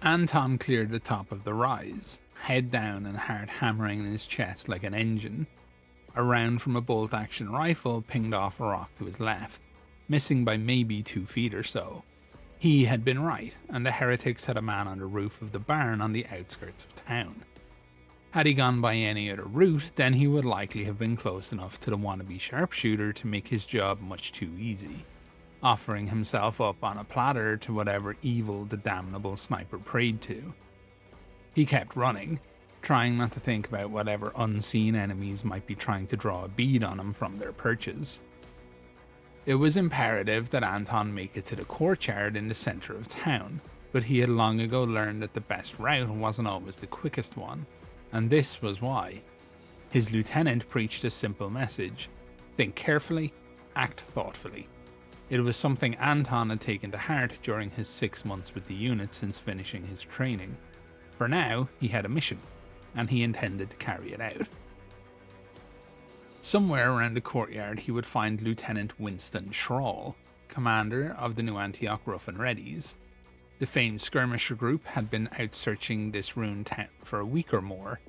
Anton cleared the top of the rise, head down and heart hammering in his chest like an engine. A round from a bolt-action rifle pinged off a rock to his left, missing by maybe 2 feet or so. He had been right, and the heretics had a man on the roof of the barn on the outskirts of town. Had he gone by any other route, then he would likely have been close enough to the wannabe sharpshooter to make his job much too easy, offering himself up on a platter to whatever evil the damnable sniper prayed to. He kept running, trying not to think about whatever unseen enemies might be trying to draw a bead on him from their perches. It was imperative that Anton make it to the courtyard in the centre of town, but he had long ago learned that the best route wasn't always the quickest one, and this was why. His lieutenant preached a simple message: think carefully, act thoughtfully. It was something Anton had taken to heart during his 6 months with the unit since finishing his training. For now, he had a mission, and he intended to carry it out. Somewhere around the courtyard he would find Lieutenant Winston Schrawl, commander of the new Antioch Readies. The famed skirmisher group had been out searching this ruined town for a week or more.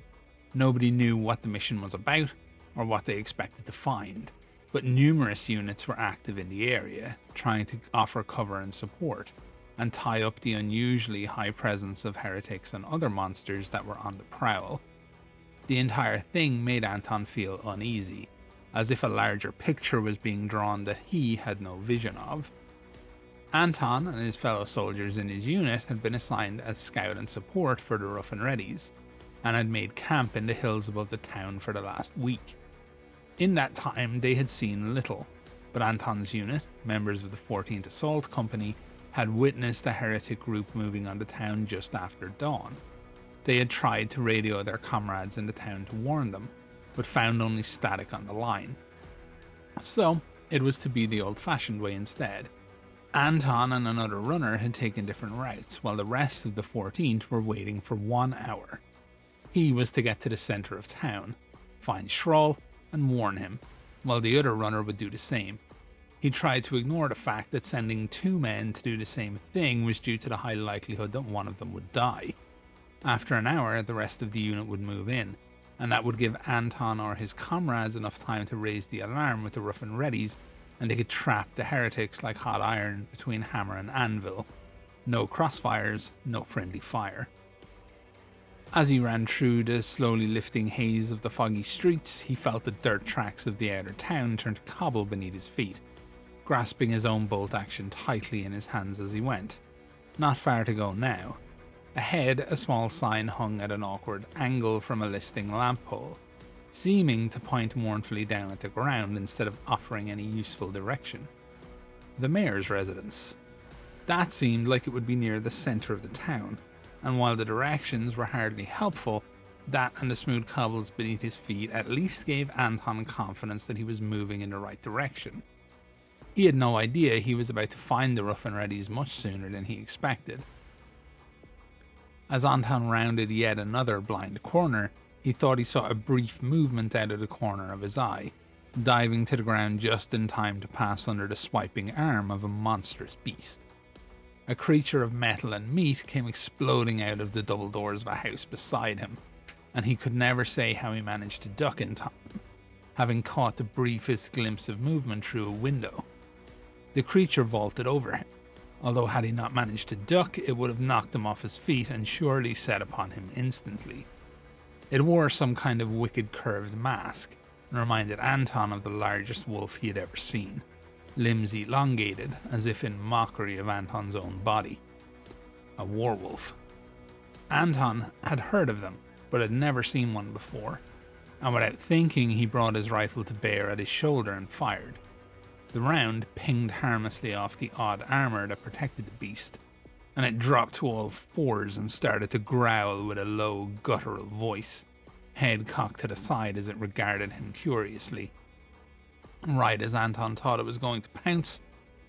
Nobody knew what the mission was about, or what they expected to find, but numerous units were active in the area, trying to offer cover and support, and tie up the unusually high presence of heretics and other monsters that were on the prowl. The entire thing made Anton feel uneasy, as if a larger picture was being drawn that he had no vision of. Anton and his fellow soldiers in his unit had been assigned as scout and support for the Readies, and had made camp in the hills above the town for the last week. In that time they had seen little, but Anton's unit, members of the 14th Assault Company, had witnessed a heretic group moving on the town just after dawn. They had tried to radio their comrades in the town to warn them, but found only static on the line. So, it was to be the old-fashioned way instead. Anton and another runner had taken different routes, while the rest of the 14th were waiting for 1 hour. He was to get to the centre of town, find Schrawl, and warn him, while the other runner would do the same. He tried to ignore the fact that sending 2 men to do the same thing was due to the high likelihood that one of them would die. After an hour, the rest of the unit would move in, and that would give Anton or his comrades enough time to raise the alarm with the Readies, and they could trap the heretics like hot iron between hammer and anvil. No crossfires, no friendly fire. As he ran through the slowly lifting haze of the foggy streets, he felt the dirt tracks of the outer town turn to cobble beneath his feet, grasping his own bolt action tightly in his hands as he went. Not far to go now. Ahead, a small sign hung at an awkward angle from a listing lamp pole, seeming to point mournfully down at the ground instead of offering any useful direction. The mayor's residence. That seemed like it would be near the centre of the town, and while the directions were hardly helpful, that and the smooth cobbles beneath his feet at least gave Anton confidence that he was moving in the right direction. He had no idea he was about to find the Readies much sooner than he expected. As Anton rounded yet another blind corner, he thought he saw a brief movement out of the corner of his eye, diving to the ground just in time to pass under the swiping arm of a monstrous beast. A creature of metal and meat came exploding out of the double doors of a house beside him, and he could never say how he managed to duck in time, having caught the briefest glimpse of movement through a window. The creature vaulted over him, although had he not managed to duck, it would have knocked him off his feet and surely set upon him instantly. It wore some kind of wicked curved mask, and reminded Anton of the largest wolf he had ever seen, limbs elongated as if in mockery of Anton's own body. A werewolf. Anton had heard of them, but had never seen one before, and without thinking he brought his rifle to bear at his shoulder and fired. The round pinged harmlessly off the odd armour that protected the beast, and it dropped to all fours and started to growl with a low, guttural voice, head cocked to the side as it regarded him curiously. Right as Anton thought it was going to pounce,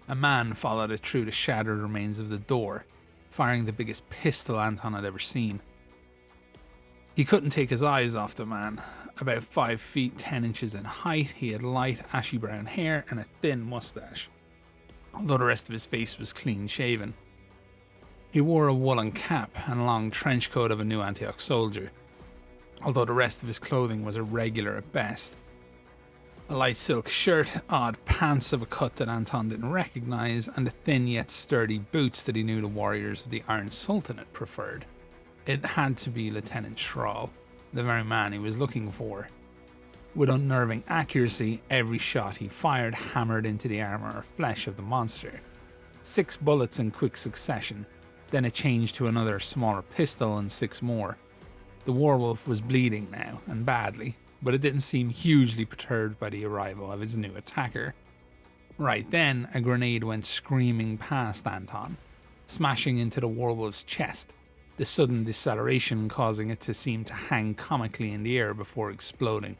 a man followed it through the shattered remains of the door, firing the biggest pistol Anton had ever seen. He couldn't take his eyes off the man. About 5 feet 10 inches in height, he had light ashy brown hair and a thin moustache, although the rest of his face was clean shaven. He wore a woolen cap and a long trench coat of a new Antioch soldier, although the rest of his clothing was irregular at best. A light silk shirt, odd pants of a cut that Anton didn't recognise, and the thin yet sturdy boots that he knew the warriors of the Iron Sultanate preferred. It had to be Lieutenant Schrahl, the very man he was looking for. With unnerving accuracy, every shot he fired hammered into the armour or flesh of the monster. 6 bullets in quick succession, then it changed to another smaller pistol and 6 more. The werewolf was bleeding now, and badly, but it didn't seem hugely perturbed by the arrival of his new attacker. Right then, a grenade went screaming past Anton, smashing into the werewolf's chest, the sudden deceleration causing it to seem to hang comically in the air before exploding.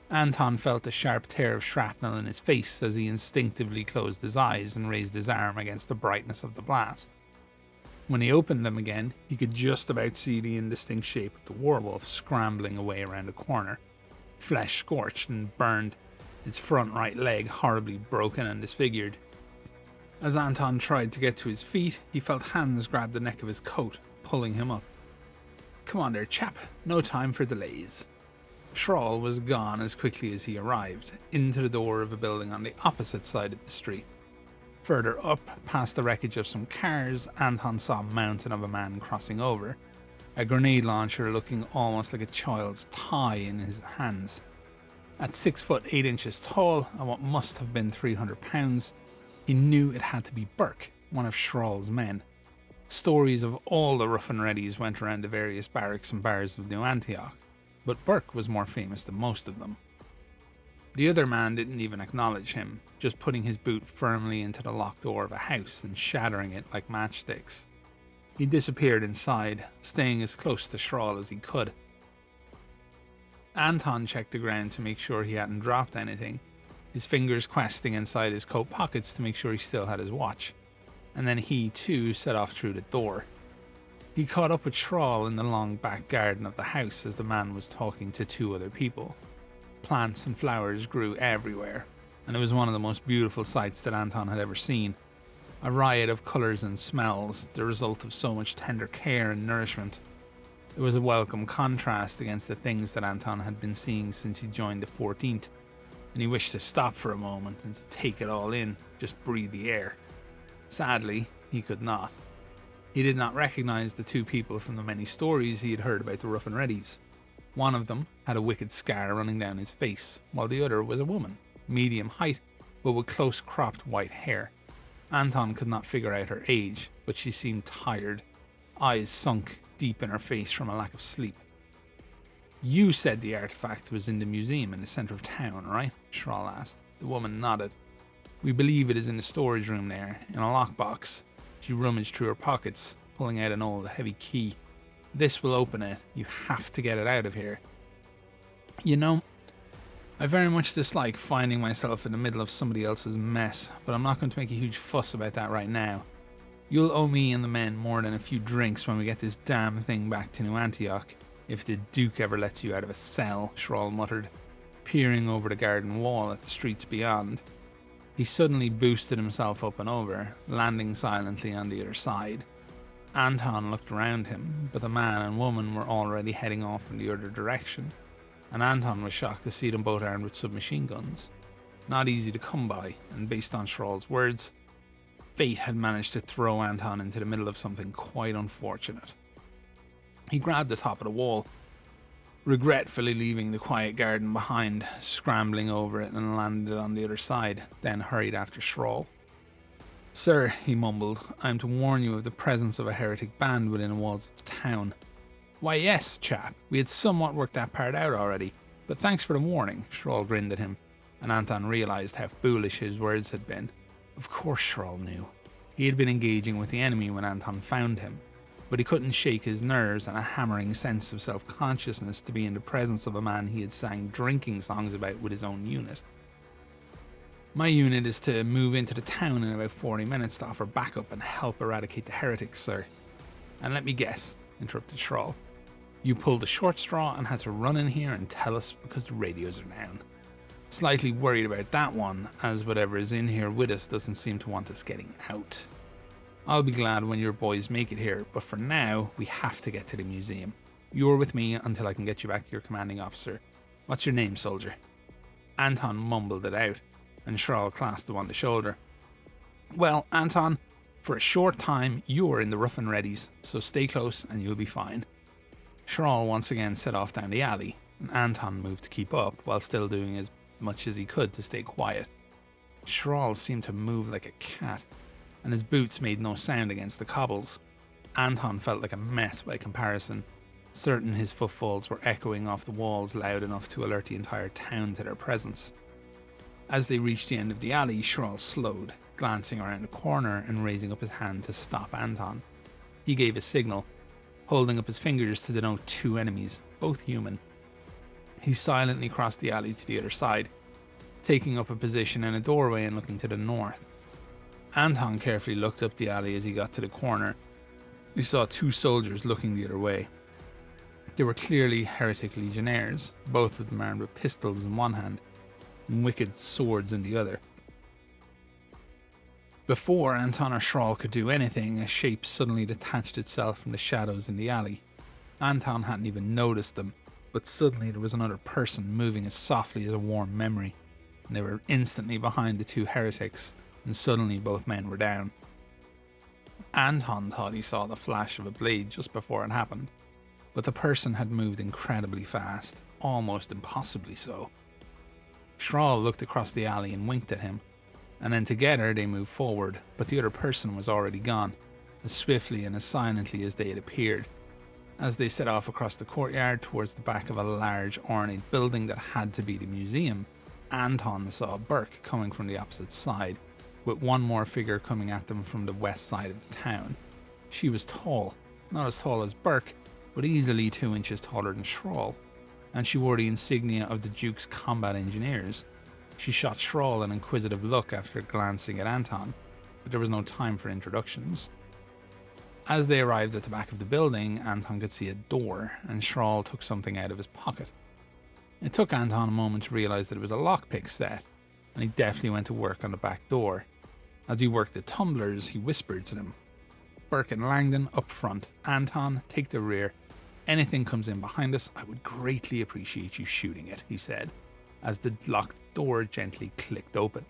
Anton felt a sharp tear of shrapnel in his face as he instinctively closed his eyes and raised his arm against the brightness of the blast. When he opened them again, he could just about see the indistinct shape of the werewolf scrambling away around a corner, flesh scorched and burned, its front right leg horribly broken and disfigured. As Anton tried to get to his feet, he felt hands grab the neck of his coat, pulling him up. "Come on there, chap, no time for delays." Schrahl was gone as quickly as he arrived, into the door of a building on the opposite side of the street. Further up, past the wreckage of some cars, Anton saw a mountain of a man crossing over, a grenade launcher looking almost like a child's toy in his hands. At 6 foot 8 inches tall and what must have been 300 pounds, he knew it had to be Burke, one of Schrahl's men. Stories of all the rough and readies went around the various barracks and bars of New Antioch, but Burke was more famous than most of them. The other man didn't even acknowledge him, just putting his boot firmly into the locked door of a house and shattering it like matchsticks. He disappeared inside, staying as close to Schrahl as he could. Anton checked the ground to make sure he hadn't dropped anything, his fingers questing inside his coat pockets to make sure he still had his watch, and then he too set off through the door. He caught up with Schrahl in the long back garden of the house as the man was talking to 2 other people. Plants and flowers grew everywhere, and it was one of the most beautiful sights that Anton had ever seen. A riot of colours and smells, the result of so much tender care and nourishment. It was a welcome contrast against the things that Anton had been seeing since he joined the 14th, and he wished to stop for a moment and to take it all in, just breathe the air. Sadly, he could not. He did not recognise the 2 people from the many stories he had heard about the Rough and Readies. One of them had a wicked scar running down his face, while the other was a woman, medium height, but with close cropped white hair. Anton could not figure out her age, but she seemed tired, eyes sunk deep in her face from a lack of sleep. "You said the artifact was in the museum in the centre of town, right?" Schrahl asked. The woman nodded. "We believe it is in the storage room there, in a lockbox." She rummaged through her pockets, pulling out an old heavy key. "This will open it. You have to get it out of here." "You know, I very much dislike finding myself in the middle of somebody else's mess, but I'm not going to make a huge fuss about that right now. You'll owe me and the men more than a few drinks when we get this damn thing back to New Antioch, if the Duke ever lets you out of a cell," Schrahl muttered, peering over the garden wall at the streets beyond. He suddenly boosted himself up and over, landing silently on the other side. Anton looked around him, but the man and woman were already heading off in the other direction, and Anton was shocked to see them both armed with submachine guns. Not easy to come by, and based on Schrahl's words, fate had managed to throw Anton into the middle of something quite unfortunate. He grabbed the top of the wall, regretfully leaving the quiet garden behind, scrambling over it and landed on the other side, then hurried after Schrahl. "Sir," he mumbled, "I am to warn you of the presence of a heretic band within the walls of the town." "Why yes, chap, we had somewhat worked that part out already, but thanks for the warning," Schrahl grinned at him, and Anton realised how foolish his words had been. Of course Schrahl knew. He had been engaging with the enemy when Anton found him, but he couldn't shake his nerves and a hammering sense of self-consciousness to be in the presence of a man he had sang drinking songs about with his own unit. "My unit is to move into the town in about 40 minutes to offer backup and help eradicate the heretics, sir." "And let me guess," interrupted Schrahl, "you pulled the short straw and had to run in here and tell us because the radios are down. Slightly worried about that one, as whatever is in here with us doesn't seem to want us getting out." I'll be glad when your boys make it here, but for now, we have to get to the museum. You're with me until I can get you back to your commanding officer. What's your name, soldier? Anton mumbled it out, and Shrall clasped him on the shoulder. Well, Anton, for a short time, you're in the rough and readies, so stay close and you'll be fine. Shrall once again set off down the alley, and Anton moved to keep up while still doing as much as he could to stay quiet. Shrall seemed to move like a cat, and his boots made no sound against the cobbles. Anton felt like a mess by comparison, certain his footfalls were echoing off the walls loud enough to alert the entire town to their presence. As they reached the end of the alley, Shrall slowed, glancing around the corner and raising up his hand to stop Anton. He gave a signal, holding up his fingers to denote two enemies, both human. He silently crossed the alley to the other side, taking up a position in a doorway and looking to the north. Anton carefully looked up the alley as he got to the corner. He saw two soldiers looking the other way. They were clearly heretic legionnaires, both of them armed with pistols in one hand and wicked swords in the other. Before Anton or Shrall could do anything, a shape suddenly detached itself from the shadows in the alley. Anton hadn't even noticed them, but suddenly there was another person moving as softly as a warm memory, and they were instantly behind the two heretics, and suddenly both men were down. Anton thought he saw the flash of a blade just before it happened, but the person had moved incredibly fast, almost impossibly so. Shrall looked across the alley and winked at him, and then together they moved forward, but the other person was already gone, as swiftly and as silently as they had appeared. As they set off across the courtyard towards the back of a large ornate building that had to be the museum, Anton saw Burke coming from the opposite side, with one more figure coming at them from the west side of the town. She was tall, not as tall as Burke, but easily 2 inches taller than Shrall, and she wore the insignia of the Duke's combat engineers. She shot Shrall an inquisitive look after glancing at Anton, but there was no time for introductions. As they arrived at the back of the building, Anton could see a door, and Shrall took something out of his pocket. It took Anton a moment to realise that it was a lockpick set, and he deftly went to work on the back door. As he worked the tumblers, he whispered to them, "Burke and Langdon up front, Anton, take the rear. Anything comes in behind us, I would greatly appreciate you shooting it," he said, as the locked door gently clicked open.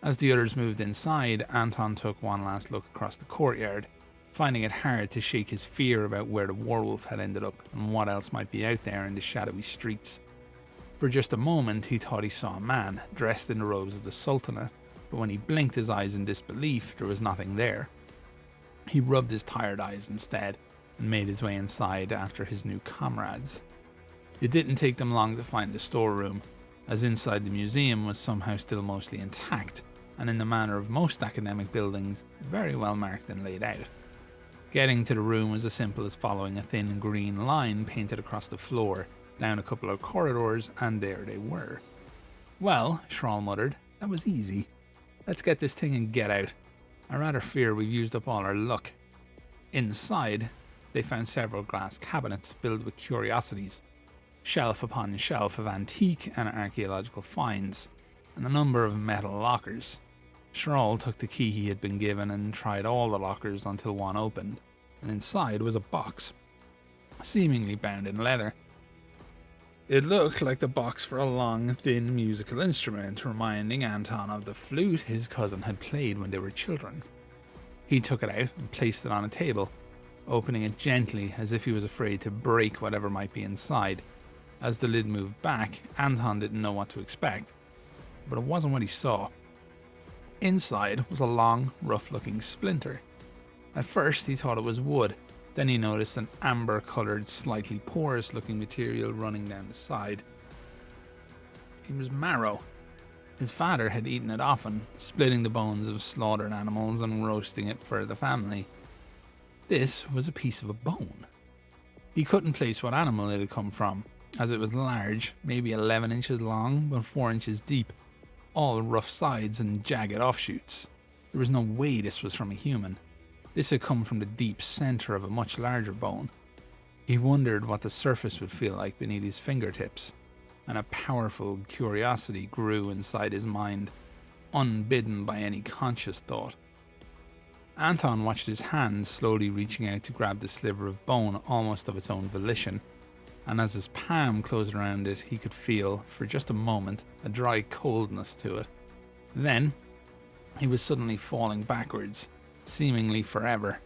As the others moved inside, Anton took one last look across the courtyard, finding it hard to shake his fear about where the werewolf had ended up and what else might be out there in the shadowy streets. For just a moment he thought he saw a man, dressed in the robes of the Sultanate, but when he blinked his eyes in disbelief, there was nothing there. He rubbed his tired eyes instead, and made his way inside after his new comrades. It didn't take them long to find the storeroom, as inside the museum was somehow still mostly intact, and in the manner of most academic buildings, very well marked and laid out. Getting to the room was as simple as following a thin green line painted across the floor, down a couple of corridors, and there they were. "Well," Shrall muttered, "that was easy. Let's get this thing and get out. I rather fear we've used up all our luck." Inside, they found several glass cabinets filled with curiosities, shelf upon shelf of antique and archaeological finds, and a number of metal lockers. Shrall took the key he had been given and tried all the lockers until one opened, and inside was a box, seemingly bound in leather. It looked like the box for a long, thin musical instrument, reminding Anton of the flute his cousin had played when they were children. He took it out and placed it on a table, opening it gently as if he was afraid to break whatever might be inside. As the lid moved back, Anton didn't know what to expect, but it wasn't what he saw. Inside was a long, rough-looking splinter. At first he thought it was wood, then he noticed an amber-coloured, slightly porous-looking material running down the side. It was marrow. His father had eaten it often, splitting the bones of slaughtered animals and roasting it for the family. This was a piece of a bone. He couldn't place what animal it had come from, as it was large, maybe 11 inches long, but 4 inches deep, all rough sides and jagged offshoots. There was no way this was from a human. This had come from the deep centre of a much larger bone. He wondered what the surface would feel like beneath his fingertips, and a powerful curiosity grew inside his mind, unbidden by any conscious thought. Anton watched his hand slowly reaching out to grab the sliver of bone almost of its own volition, and as his palm closed around it, he could feel, for just a moment, a dry coldness to it. Then, he was suddenly falling backwards, seemingly forever.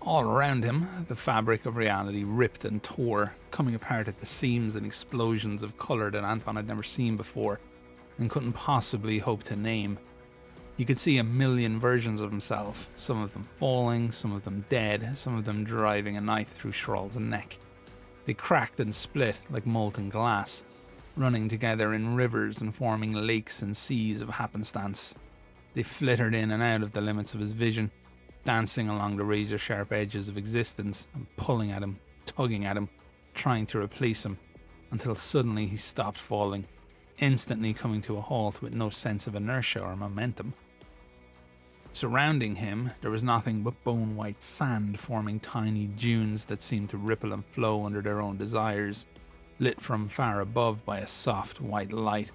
All around him, the fabric of reality ripped and tore, coming apart at the seams and explosions of colour that Anton had never seen before and couldn't possibly hope to name. He could see a million versions of himself, some of them falling, some of them dead, some of them driving a knife through Shrall's neck. They cracked and split like molten glass, running together in rivers and forming lakes and seas of happenstance. They flittered in and out of the limits of his vision, dancing along the razor-sharp edges of existence and pulling at him, tugging at him, trying to replace him, until suddenly he stopped falling, instantly coming to a halt with no sense of inertia or momentum. Surrounding him, there was nothing but bone-white sand forming tiny dunes that seemed to ripple and flow under their own desires, lit from far above by a soft white light.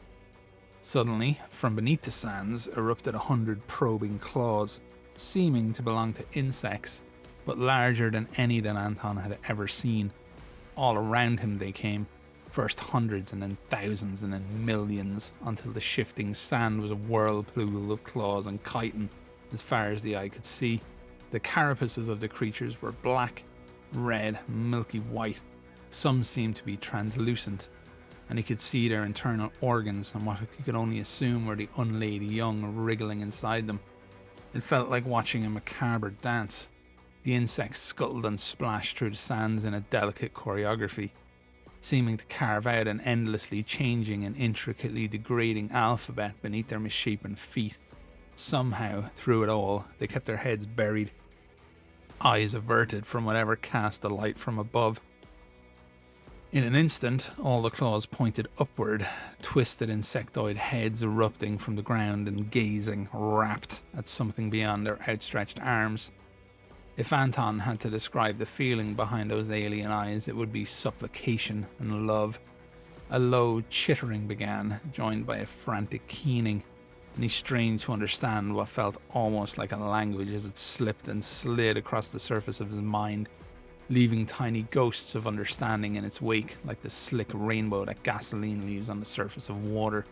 Suddenly, from beneath the sands erupted 100 probing claws, seeming to belong to insects, but larger than any that Anton had ever seen. All around him they came, first hundreds and then thousands and then millions, until the shifting sand was a whirlpool of claws and chitin as far as the eye could see. The carapaces of the creatures were black, red, milky white. Some seemed to be translucent, and he could see their internal organs and what he could only assume were the unlaid young wriggling inside them. It felt like watching a macabre dance. The insects scuttled and splashed through the sands in a delicate choreography, seeming to carve out an endlessly changing and intricately degrading alphabet beneath their misshapen feet. Somehow, through it all, they kept their heads buried, eyes averted from whatever cast the light from above. In an instant, all the claws pointed upward, twisted insectoid heads erupting from the ground and gazing, rapt, at something beyond their outstretched arms. If Anton had to describe the feeling behind those alien eyes, it would be supplication and love. A low chittering began, joined by a frantic keening, and he strained to understand what felt almost like a language as it slipped and slid across the surface of his mind, leaving tiny ghosts of understanding in its wake, like the slick rainbow that gasoline leaves on the surface of water.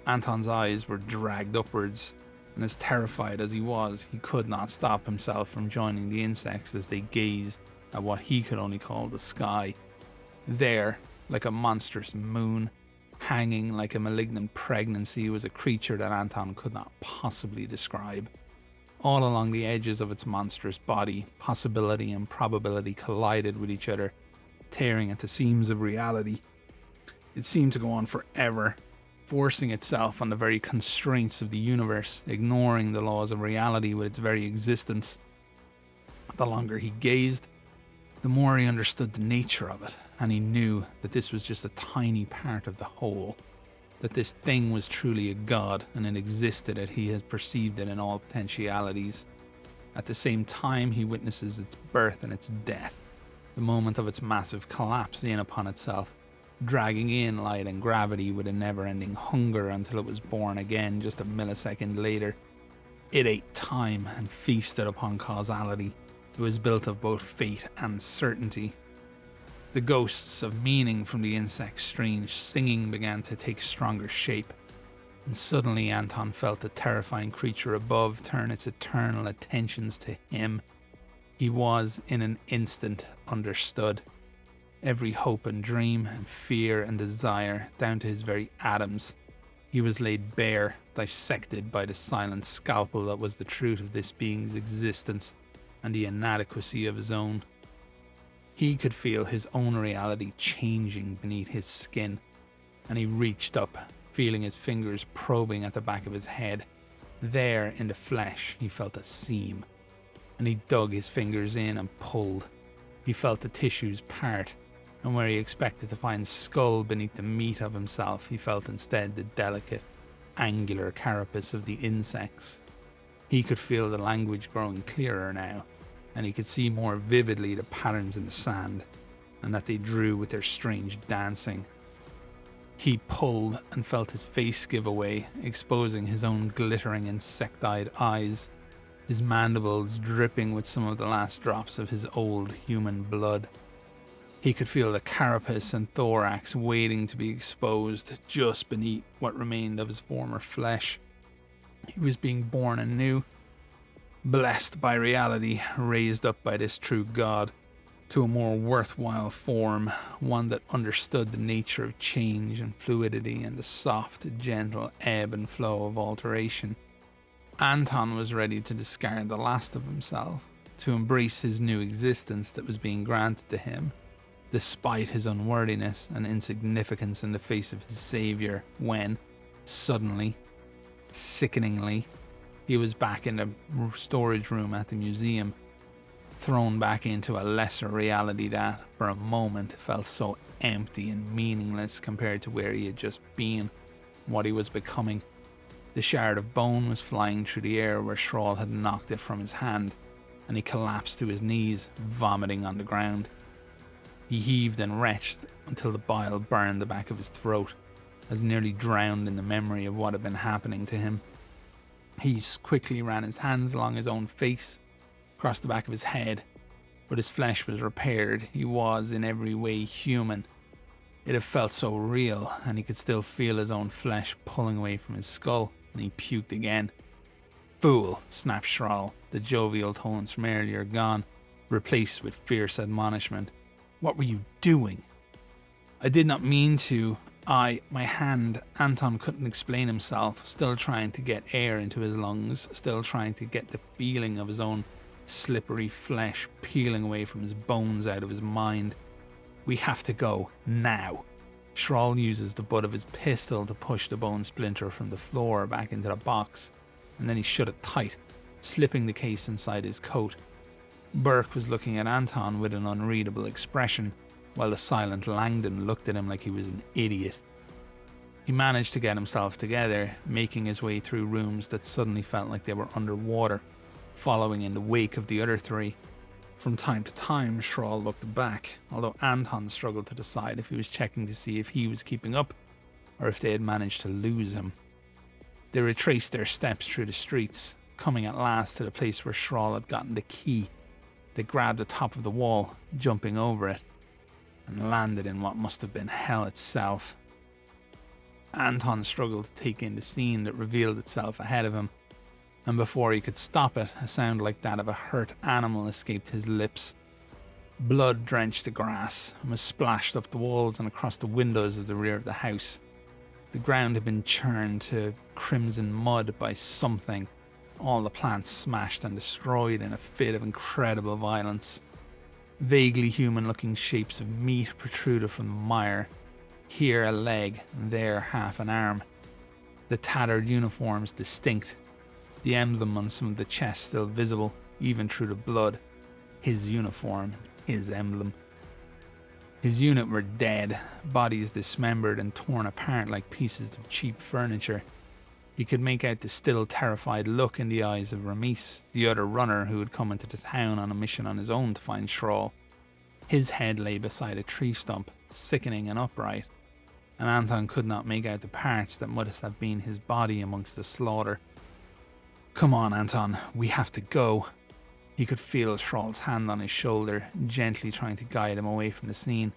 Anton's eyes were dragged upwards, and as terrified as he was, he could not stop himself from joining the insects as they gazed at what he could only call the sky. There, like a monstrous moon, hanging like a malignant pregnancy, was a creature that Anton could not possibly describe. All along the edges of its monstrous body, possibility and probability collided with each other, tearing at the seams of reality. It seemed to go on forever, forcing itself on the very constraints of the universe, ignoring the laws of reality with its very existence. The longer he gazed, the more he understood the nature of it, and he knew that this was just a tiny part of the whole, that this thing was truly a god and it existed as he has perceived it in all potentialities. At the same time, he witnesses its birth and its death, the moment of its massive collapse in upon itself, dragging in light and gravity with a never-ending hunger until it was born again just a millisecond later. It ate time and feasted upon causality. It was built of both fate and certainty. The ghosts of meaning from the insect's strange singing began to take stronger shape, and suddenly Anton felt the terrifying creature above turn its eternal attentions to him. He was, in an instant, understood. Every hope and dream and fear and desire, down to his very atoms. He was laid bare, dissected by the silent scalpel that was the truth of this being's existence and the inadequacy of his own. He could feel his own reality changing beneath his skin, and he reached up, feeling his fingers probing at the back of his head. There, in the flesh, he felt a seam, and he dug his fingers in and pulled. He felt the tissues part, and where he expected to find skull beneath the meat of himself, he felt instead the delicate, angular carapace of the insects. He could feel the language growing clearer now, and he could see more vividly the patterns in the sand, and that they drew with their strange dancing. He pulled and felt his face give away, exposing his own glittering insect-eyed eyes. his mandibles dripping with some of the last drops of his old human blood. He could feel the carapace and thorax waiting to be exposed just beneath what remained of his former flesh. He was being born anew, blessed by reality, raised up by this true God to a more worthwhile form, one that understood the nature of change and fluidity and the soft, gentle ebb and flow of alteration. Anton was ready to discard the last of himself, to embrace his new existence that was being granted to him, despite his unworthiness and insignificance in the face of his savior, when, suddenly, sickeningly, he was back in the storage room at the museum, thrown back into a lesser reality that, for a moment, felt so empty and meaningless compared to where he had just been, what he was becoming. The shard of bone was flying through the air where Thrall had knocked it from his hand, and he collapsed to his knees, vomiting on the ground. He heaved and retched until the bile burned the back of his throat, as nearly drowned in the memory of what had been happening to him. He quickly ran his hands along his own face, across the back of his head, but his flesh was repaired. He was in every way human. It had felt so real, and he could still feel his own flesh pulling away from his skull, and he puked again. "Fool," snapped Thrall, the jovial tones from earlier gone, replaced with fierce admonishment. "What were you doing?" "I did not mean to. My hand." Anton couldn't explain himself, still trying to get air into his lungs, still trying to get the feeling of his own slippery flesh peeling away from his bones out of his mind. "We have to go, now." Thrall uses the butt of his pistol to push the bone splinter from the floor back into the box, and then he shut it tight, slipping the case inside his coat. Burke was looking at Anton with an unreadable expression, while the silent Langdon looked at him like he was an idiot. He managed to get himself together, making his way through rooms that suddenly felt like they were underwater, following in the wake of the other three. From time to time, Thrall looked back, although Anton struggled to decide if he was checking to see if he was keeping up, or if they had managed to lose him. They retraced their steps through the streets, coming at last to the place where Thrall had gotten the key. They grabbed the top of the wall, jumping over it, and landed in what must have been hell itself. Anton struggled to take in the scene that revealed itself ahead of him, and before he could stop it, a sound like that of a hurt animal escaped his lips. Blood drenched the grass and was splashed up the walls and across the windows of the rear of the house. The ground had been churned to crimson mud by something, all the plants smashed and destroyed in a fit of incredible violence. Vaguely human-looking shapes of meat protruded from the mire, here a leg and there half an arm. The tattered uniforms distinct, the emblem on some of the chest still visible, even through the blood. His uniform, his emblem. His unit were dead, bodies dismembered and torn apart like pieces of cheap furniture. He could make out the still terrified look in the eyes of Ramis, the other runner who had come into the town on a mission on his own to find Thrall. His head lay beside a tree stump, sickening and upright, and Anton could not make out the parts that must have been his body amongst the slaughter. "Come on, Anton, we have to go." He could feel Thrall's hand on his shoulder, gently trying to guide him away from the scene,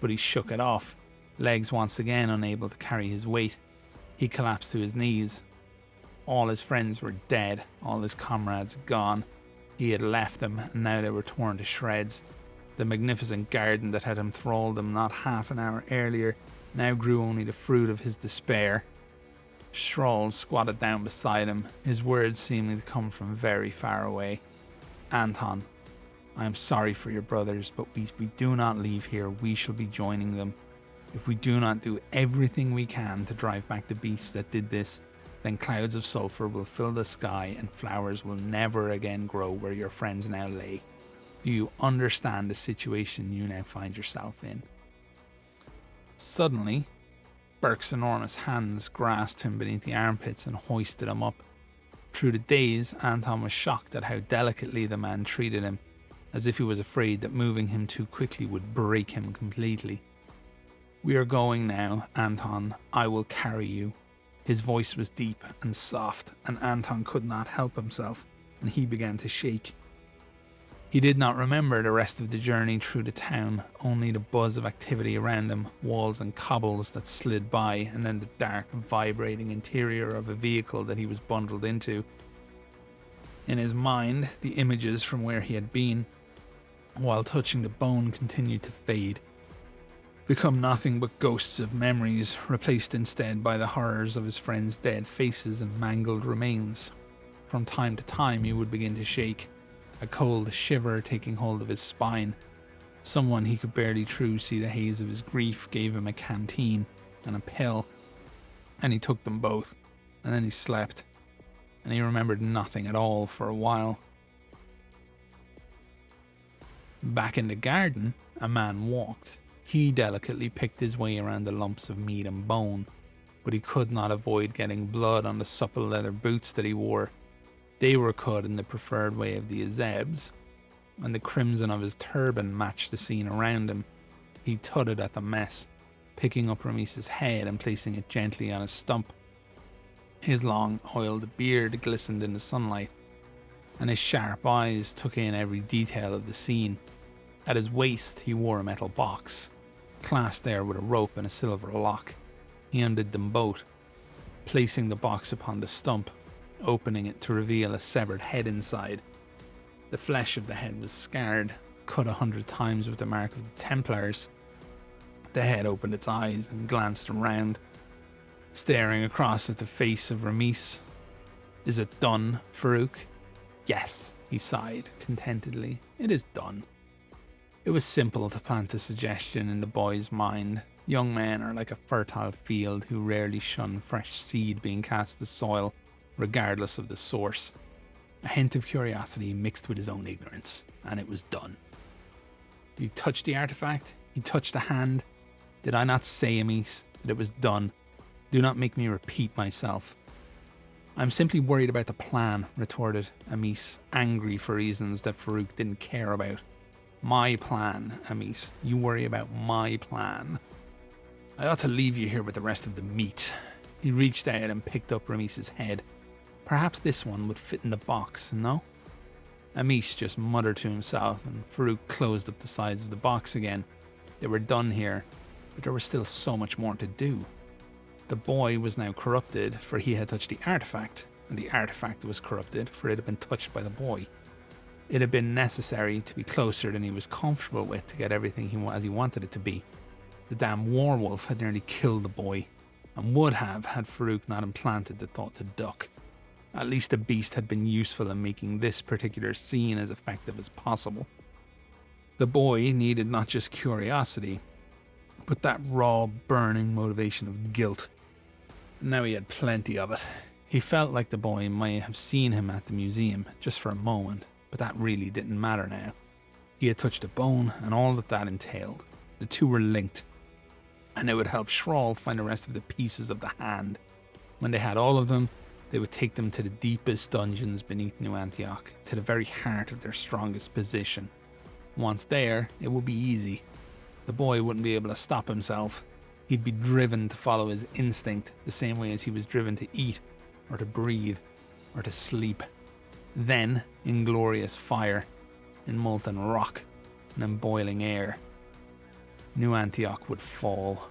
but he shook it off, legs once again unable to carry his weight. He collapsed to his knees. All his friends were dead, all his comrades gone. He had left them, and now they were torn to shreds. The magnificent garden that had enthralled him not half an hour earlier now grew only the fruit of his despair. Thrall squatted down beside him, his words seeming to come from very far away. "Anton, I am sorry for your brothers, but if we do not leave here, we shall be joining them. If we do not do everything we can to drive back the beasts that did this, then clouds of sulfur will fill the sky and flowers will never again grow where your friends now lay. Do you understand the situation you now find yourself in?" Suddenly, Burke's enormous hands grasped him beneath the armpits and hoisted him up. Through the days, Anton was shocked at how delicately the man treated him, as if he was afraid that moving him too quickly would break him completely. "We are going now, Anton. I will carry you." His voice was deep and soft, and Anton could not help himself. and he began to shake. He did not remember the rest of the journey through the town, only the buzz of activity around him, walls and cobbles that slid by, and then the dark, vibrating interior of a vehicle that he was bundled into. In his mind, the images from where he had been, while touching the bone, continued to fade, become nothing but ghosts of memories, replaced instead by the horrors of his friends' dead faces and mangled remains. From time to time he would begin to shake, a cold shiver taking hold of his spine. Someone he could barely through see the haze of his grief gave him a canteen and a pill, and he took them both, and then he slept, and he remembered nothing at all for a while. Back in the garden, a man walked. He delicately picked his way around the lumps of meat and bone, but he could not avoid getting blood on the supple leather boots that he wore. They were cut in the preferred way of the Azebs, and the crimson of his turban matched the scene around him. He tutted at the mess, picking up Ramis's head and placing it gently on his stump. His long, oiled beard glistened in the sunlight, and his sharp eyes took in every detail of the scene. At his waist he wore a metal box, clasped there with a rope and a silver lock. He undid them both, placing the box upon the stump, opening it to reveal a severed head inside. The flesh of the head was scarred, cut 100 times with the mark of the Templars. The head opened its eyes and glanced around, staring across at the face of Ramis. "Is it done, Farouk?" "Yes," he sighed contentedly. "It is done." It was simple to plant a suggestion in the boy's mind. Young men are like a fertile field who rarely shun fresh seed being cast to soil, regardless of the source. A hint of curiosity mixed with his own ignorance, and it was done. He touched the artifact. He touched the hand. Did I not say, Amis, that it was done? Do not make me repeat myself. "I'm simply worried about the plan," retorted Amis, angry for reasons that Farouk didn't care about. "My plan, Amis. You worry about my plan. I ought to leave you here with the rest of the meat." He reached out and picked up Ramis's head. Perhaps this one would fit in the box, no? Amis just muttered to himself, and Farouk closed up the sides of the box again. They were done here, but there was still so much more to do. The boy was now corrupted, for he had touched the artifact, and the artifact was corrupted, for it had been touched by the boy. It had been necessary to be closer than he was comfortable with to get everything as he wanted it to be. The damn werewolf had nearly killed the boy, and would have had Farouk not implanted the thought to duck. At least the beast had been useful in making this particular scene as effective as possible. The boy needed not just curiosity, but that raw, burning motivation of guilt. Now he had plenty of it. He felt like the boy might have seen him at the museum just for a moment, but that really didn't matter now. He had touched a bone and all that entailed. The two were linked, and it would help Schraul find the rest of the pieces of the hand. When they had all of them, they would take them to the deepest dungeons beneath New Antioch, to the very heart of their strongest position. Once there, it would be easy. The boy wouldn't be able to stop himself. He'd be driven to follow his instinct, the same way as he was driven to eat, or to breathe, or to sleep. Then, in glorious fire, in molten rock, and in boiling air, New Antioch would fall.